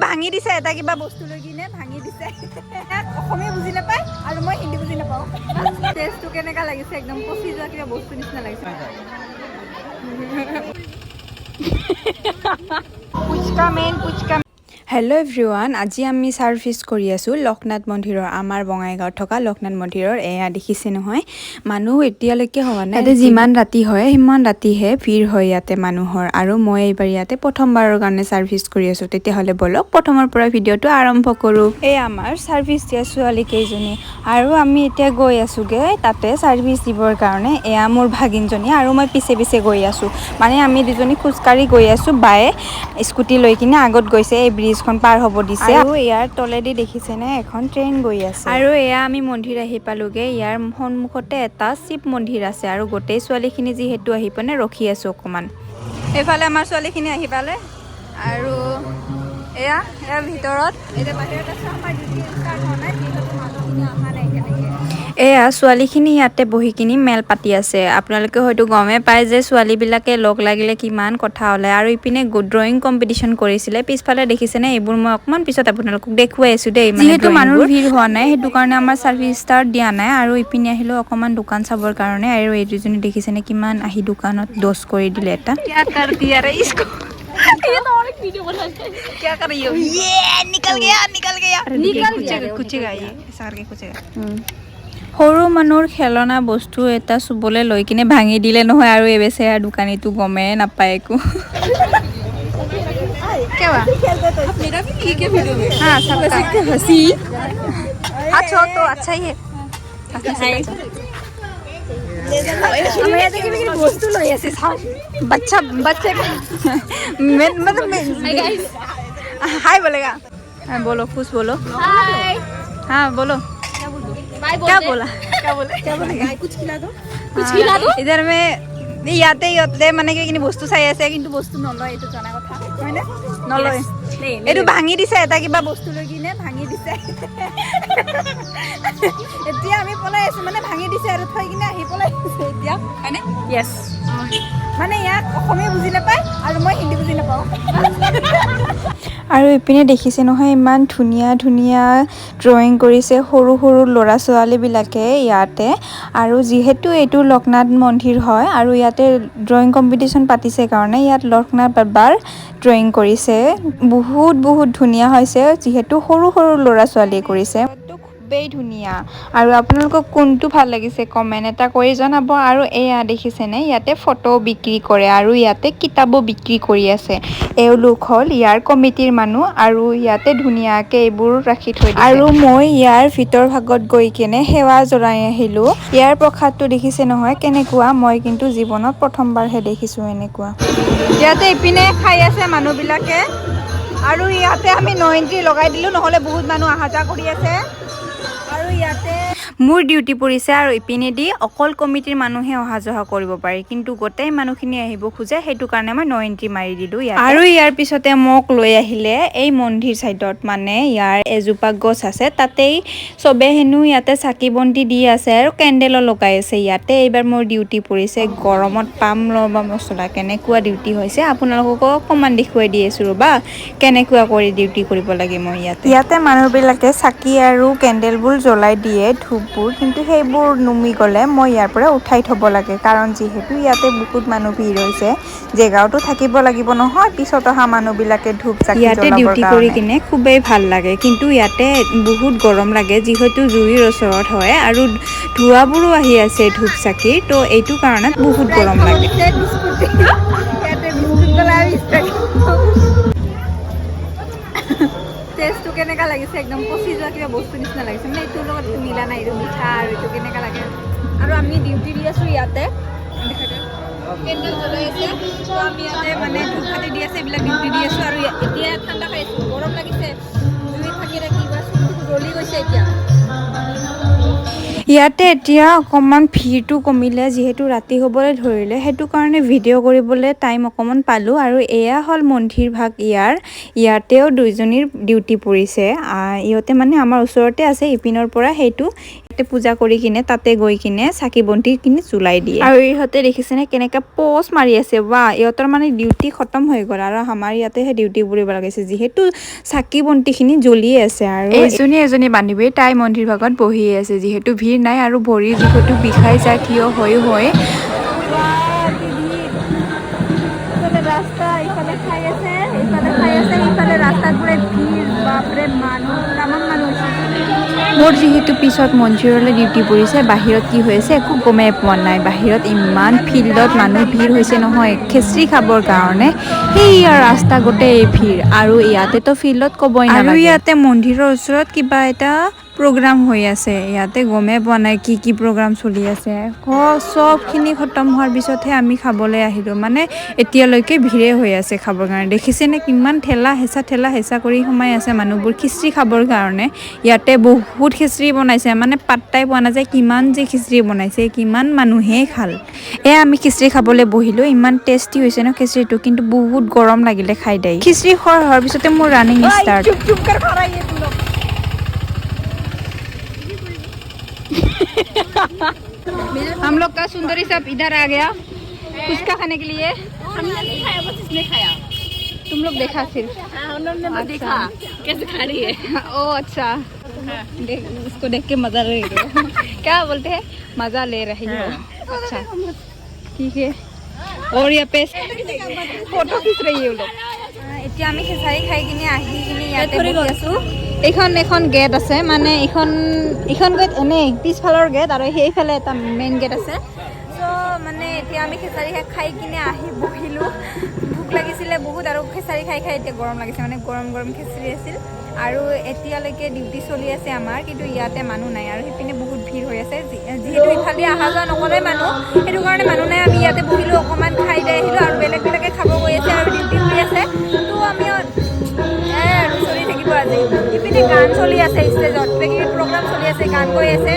ভাঙি দিছে এটা কিবা বস্তু লৈ কিনে ভাঙি দিছে অসমীয়া বুজি নাপায় আৰু মই হিন্দী বুজি নাপাওঁ টেষ্টটো কেনেকা লাগিছে একদম পচি যোৱা কিবা বস্তু নিচিনা লাগিছে puchka main puchka hello' everyone আজি আমি ছাৰ্ভিচ কৰি আছোঁ লক্ষ্ণাথ মন্দিৰৰ আমাৰ বঙাইগাঁৱত থকা লক্ষ্ণাথ মন্দিৰৰ এয়া দেখিছে নহয় মানুহ এতিয়ালৈকে হোৱা নাই ইয়াতে যিমান ৰাতি হয় সিমান ৰাতিহে ভিৰ হয় ইয়াতে মানুহৰ আৰু মই এইবাৰ ইয়াতে প্ৰথমবাৰৰ কাৰণে ছাৰ্ভিচ কৰি আছোঁ তেতিয়াহ'লে বলক প্ৰথমৰ পৰা ভিডিঅ'টো আৰম্ভ কৰোঁ এই আমাৰ ছাৰ্ভিচ দিয়া ছোৱালী কেইজনী আৰু আমি এতিয়া গৈ আছোঁগৈ তাতে ছাৰ্ভিচ দিবৰ কাৰণে এয়া মোৰ ভাগিনজনী আৰু মই পিছে পিছে গৈ আছোঁ মানে আমি দুজনী খোজকাঢ়ি গৈ আছোঁ বায়ে স্কুটি লৈ কিনে আগত গৈছে এই ব্ৰিজখন পাৰ হ'ব দিছে আৰু ইয়াৰ তলেদি দেখিছেনে এখন ট্ৰেইন গৈ আছে আৰু এয়া আমি মন্দিৰ আহি পালোগে ইয়াৰ সন্মুখতে এটা শিৱ মন্দিৰ আছে আৰু গোটেই ছোৱালীখিনি যিহেতু আহি পিনে ৰখি আছোঁ অকণমান এইফালে আমাৰ ছোৱালীখিনি আহি পালে আৰু এয়া ইয়াৰ ভিতৰত এতিয়া বাহিৰত আছে আমাৰ ডিউটি ষ্টাৰ্ট হোৱা নাই যিহেতু মানুহখিনি অহা নাই কেনেকৈ এয়া ছোৱালীখিনি ইয়াতে বহি কিনি মেল পাতি আছে আপোনালোকে হয়তো গমে পায় যে ছোৱালীবিলাকে লগ লাগিলে কিমান কথা ওলায় আৰু ইপিনে ড্ৰয়িং কম্পিটিশ্যন কৰিছিলে পিছফালে দেখিছেনে এইবোৰ মই অকণমান পিছত আপোনালোকক দেখুৱাই আছোঁ দেই যিহেতু মানুহৰ ভিৰ হোৱা নাই সেইটো কাৰণে আমাৰ ছাৰ্ভিচ ষ্টাৰ্ট দিয়া নাই আৰু ইপিনে আহিলেও অকণমান দোকান চাবৰ কাৰণে আৰু এই দুজনী দেখিছেনে কিমান আহি দোকানত দোষ কৰি দিলে এটা ये तो और एक वीडियो बना है क्या कर रही हो ये निकल गया कुचेगा ये ऐसा करके कुचेगा সৰু মানুহৰ খেলনা বস্তু এটা চুবলৈ লৈ কিনে ভাঙি দিলে নহয় আৰু এই বেচেৰা দোকানীটো গমে নাপায় একো क्या हुआ मेरा भी ठीक है वीडियो में हाँ सबका हंसी अच्छा तो अच्छा ही है हमें ऐसे किसी वस्तु लो ऐसे बच्चा बच्चे मतलब हाय बोलेगा बोलो खुश बोलो हाय हाँ बोलो क्या बोला क्या बोलेगा कुछ खिला दो इधर में ইয়াতে মানে কিনি বস্তু চাই আছে কিন্তু বস্তু নলয় এইটো জনা কথা হয়নে নলয় এইটো ভাঙি দিছে এটা কিবা বস্তু লৈ কিনে ভাঙি দিছে এতিয়া আমি পলাই আছো মানে ভাঙি দিছে আৰু থৈ কিনে আহি পলাই আছে এতিয়া হয়নে यस মানে ইয়াত অসমীয়া বুজি নাপায় আৰু মই হিন্দী বুজি নাপাওঁ আৰু ইপিনে দেখিছে নহয় ইমান ধুনীয়া ধুনীয়া ড্ৰয়িং কৰিছে সৰু সৰু ল'ৰা ছোৱালীবিলাকে ইয়াতে আৰু যিহেতু এইটো লক্ষ্ণাথ মন্দিৰ হয় আৰু ইয়াতে ড্ৰয়িং কম্পিটিশ্যন পাতিছে কাৰণে ইয়াত লক্ষ্ণাথ বাবাৰ ড্ৰয়িং কৰিছে বহুত ধুনীয়া হৈছে যিহেতু সৰু সৰু ল'ৰা ছোৱালীয়ে কৰিছে খুবেই ধুনীয়া আৰু আপোনালোকক কোনটো ভাল লাগিছে কমেণ্ট এটা কৰি জনাব আৰু এয়া দেখিছেনে ইয়াতে ফটো বিক্ৰী কৰে আৰু ইয়াতে কিতাপো বিক্ৰী কৰি আছে এওঁলোক হ'ল ইয়াৰ কমিটিৰ মানুহ আৰু ইয়াতে ধুনীয়াকৈ এইবোৰ ৰাখি থৈ দিছে আৰু মই ইয়াৰ ভিতৰ ভাগত গৈ কেনে সেৱা জনাই আহিলোঁ ইয়াৰ প্ৰসাদটো দেখিছে নহয় কেনেকুৱা মই কিন্তু জীৱনত প্ৰথমবাৰহে দেখিছোঁ এনেকুৱা ইয়াতে ইপিনে খাই আছে মানুহবিলাকে আৰু ইয়াতে আমি ন এণ্ট্ৰি লগাই দিলোঁ নহ'লে বহুত মানুহ অহা যোৱা কৰি আছে আৰু ইয়াতে মোৰ ডিউটি পৰিছে আৰু ইপিনেদি অকল কমিটিৰ মানুহে অহা যোৱা কৰিব পাৰি কিন্তু গোটেই মানুহখিনি আহিব খোজে সেইটো কাৰণে মই 9 এণ্ট্ৰি মাৰি দিলোঁ আৰু ইয়াৰ পিছতে মোক লৈ আহিলে এই মন্দিৰ চাইডত মানে ইয়াৰ এজোপা গছ আছে তাতেই চবে হেনো ইয়াতে চাকি বন্তি দি আছে আৰু কেণ্ডেলো লগাই আছে ইয়াতে এইবাৰ মোৰ ডিউটি পৰিছে গৰমত পাম লবা মছলা কেনেকুৱা ডিউটি হৈছে আপোনালোকক অকণমান দেখুৱাই দি আছোঁ ৰ'বা কেনেকুৱা কৰি ডিউটি কৰিব লাগে মই ইয়াতে মানুহবিলাকে চাকি আৰু কেণ্ডেলবোৰ জ্বলাই দিয়ে ধূপবোৰ কিন্তু সেইবোৰ নুমি গ'লে মই ইয়াৰ পৰা উঠাই থ'ব লাগে কাৰণ যিহেতু ইয়াতে বহুত মানুহ ভিৰ হৈছে জেগাওতো থাকিব লাগিব নহয় পিছত অহা মানুহবিলাকে ধূপ চাকি ইয়াতে ডিউটি কৰি কিনে খুবেই ভাল লাগে কিন্তু ইয়াতে বহুত গৰম লাগে যিহেতু জুইৰ ওচৰত হয় আৰু ধোঁৱাবোৰো আহি আছে ধূপ চাকিৰ তো এইটো কাৰণত বহুত গৰম লাগে টেষ্টটো কেনেকা লাগিছে একদম পচি যোৱা কিবা বস্তু নিচিনা লাগিছে মানে এইটোৰ লগত মিলা নাই এইটো মিঠা আৰু এইটো কেনেকা লাগে আৰু আমি ডিউটি দি আছোঁ ইয়াতে কেণ্ডেল জ্বলাই আছে তো আমি ইয়াতে মানে ধূপ কাটি দি আছে এইবিলাক ডিউটি দি আছোঁ আৰু এতিয়া ঠাণ্ডা খাইছোঁ গৰম লাগিছে জুই থাকি থাকি বা চুলটো জ্বলি গৈছে এতিয়া ইয়াতে এতিয়া অকণমান ভিৰটো কমিলে যিহেতু ৰাতি হ'বলৈ ধৰিলে সেইটো কাৰণে ভিডিঅ' কৰিবলৈ টাইম অকণমান পালোঁ আৰু এয়া হ'ল মন্দিৰ ভাগ ইয়াতেও দুইজনীৰ ডিউটি পৰিছে ইহঁতে মানে আমাৰ ওচৰতে আছে ইপিনৰ পৰা সেইটো পূজা কৰি কিনে তাতে গৈ কিনে চাকি বন্তি কিনে জ্বলাই দিয়ে আৰু ইহঁতে দেখিছেনে কেনেকা পোষ্ট মাৰি আছে বা ইহঁতৰ মানে ডিউটি খতম হৈ গ'ল আৰু আমাৰ ইয়াতেহে ডিউটি কৰিব লাগিছে যিহেতু চাকি বন্তিখিনি জ্বলিয়ে আছে আৰু এজনী বান্ধৱী তাই মন্দিৰ ভাগত বহি আছে যিহেতু ভিৰ নাই আৰু ভৰি যিহেতু বিষাই যায় থিয় হৈ ৰাস্তা ইফালে খাই আছে ইফালে ৰাস্তাত পুৰা ভিৰ বাপৰে মানুহ তামাম মানুহ মোৰ যিহেতু পিছত মন্দিৰলৈ ডিউটি পৰিছে বাহিৰত কি হৈছে একো গমেই পোৱা নাই বাহিৰত ইমান ফিল্ডত মানুহ ভিৰ হৈছে নহয় খিচিৰি খাবৰ কাৰণে সেই ৰাস্তা গোটেই ভিৰ আৰু ইয়াতেতো ফিল্ডত ক'বই নালাগে আৰু ইয়াতে মন্দিৰৰ ওচৰত কিবা এটা প্ৰগ্ৰাম হৈ আছে ইয়াতে গমেই পোৱা নাই কি প্ৰগ্ৰাম চলি আছে চবখিনি খতম হোৱাৰ পিছতহে আমি খাবলৈ আহিলোঁ মানে এতিয়ালৈকে ভিৰে হৈ আছে খাবৰ কাৰণে দেখিছেনে কিমান ঠেলা হেঁচা কৰি সোমাই আছে মানুহবোৰ খিচিৰি খাবৰ কাৰণে ইয়াতে বহুত খিচিৰি বনাইছে মানে পাত্তাই পোৱা নাযায় কিমান যে খিচিৰি বনাইছে কিমান মানুহে খাল আমি খিচিৰি খাবলৈ বহিলোঁ ইমান টেষ্টি হৈছে ন খিচিৰিটো কিন্তু বহুত গৰম লাগিলে খাই দেই খিচিৰি খোৱাৰ হোৱাৰ পিছতে মোৰ ৰানিং ষ্টাৰ্ট हम लोग का सुंदरी सब इधर आ गया फुचका खाने के लिए हमने नहीं खाया बस इसने खाया तुम लोग देखा सिर्फ हमने बस देखा कैसे खा रही है ओ अच्छा उसको देख के मजा ले रही हो क्या बोलते हैं मजा ले रही हो अच्छा ठीक है और यहाँ पे फोटो खींच रही है वो लोग এতিয়া আমি খিচাৰি খাই কিনে আহি কিনে ইয়াতে বহি আছোঁ এখন গেট আছে মানে ইখন গেট এনেই পিছফালৰ গেট আৰু সেইফালে এটা মেইন গেট আছে চ' মানে এতিয়া আমি খিচাৰি খাই কিনে আহি বহিলোঁ ভোক লাগিছিলে বহুত আৰু খিচাৰি খাই এতিয়া গৰম লাগিছে মানে গৰম খিচিৰি আছিল আৰু এতিয়ালৈকে ডিউটি চলি আছে আমাৰ কিন্তু ইয়াতে মানুহ নাই আৰু সেইপিনে বহুত ভিৰ হৈ আছে যিহেতু ইফালে অহা যোৱা নকৰে মানুহ সেইটো কাৰণে মানুহ নাই আমি ইয়াতে বহিলোঁ অকণমান খাই যাই আহিলোঁ আৰু বেলেগে খাব গৈ আছে আৰু ডিউটি হৈ আছে তো আমি আৰু চলি থাকিব আজি ইপিনে গান চলি আছে ষ্টেজত প্ৰগ্ৰাম চলি আছে গান গৈ আছে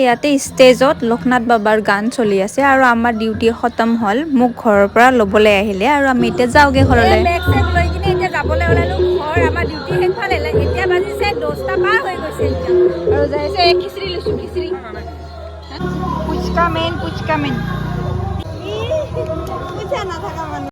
ইয়াতে ষ্টেজত লোকনাথ বাবাৰ গান চলি আছে আৰু আমাৰ ডিউটি খতম হ'ল মোক ঘৰৰ পৰা ল'বলৈ আহিলে আৰু আমি এতিয়া যাওঁগে ঘৰলৈ বেগ চেগ লৈ কিনে এতিয়া যাবলৈ ওলালোঁ ঘৰ আমাৰ ডিউটি শেষ হ'ল এতিয়া বাজিছে 10টা পাৰ হৈ গৈছে এতিয়া আৰু যাইছে খিচিৰি লৈছোঁ খিচিৰি পুচকা মেইন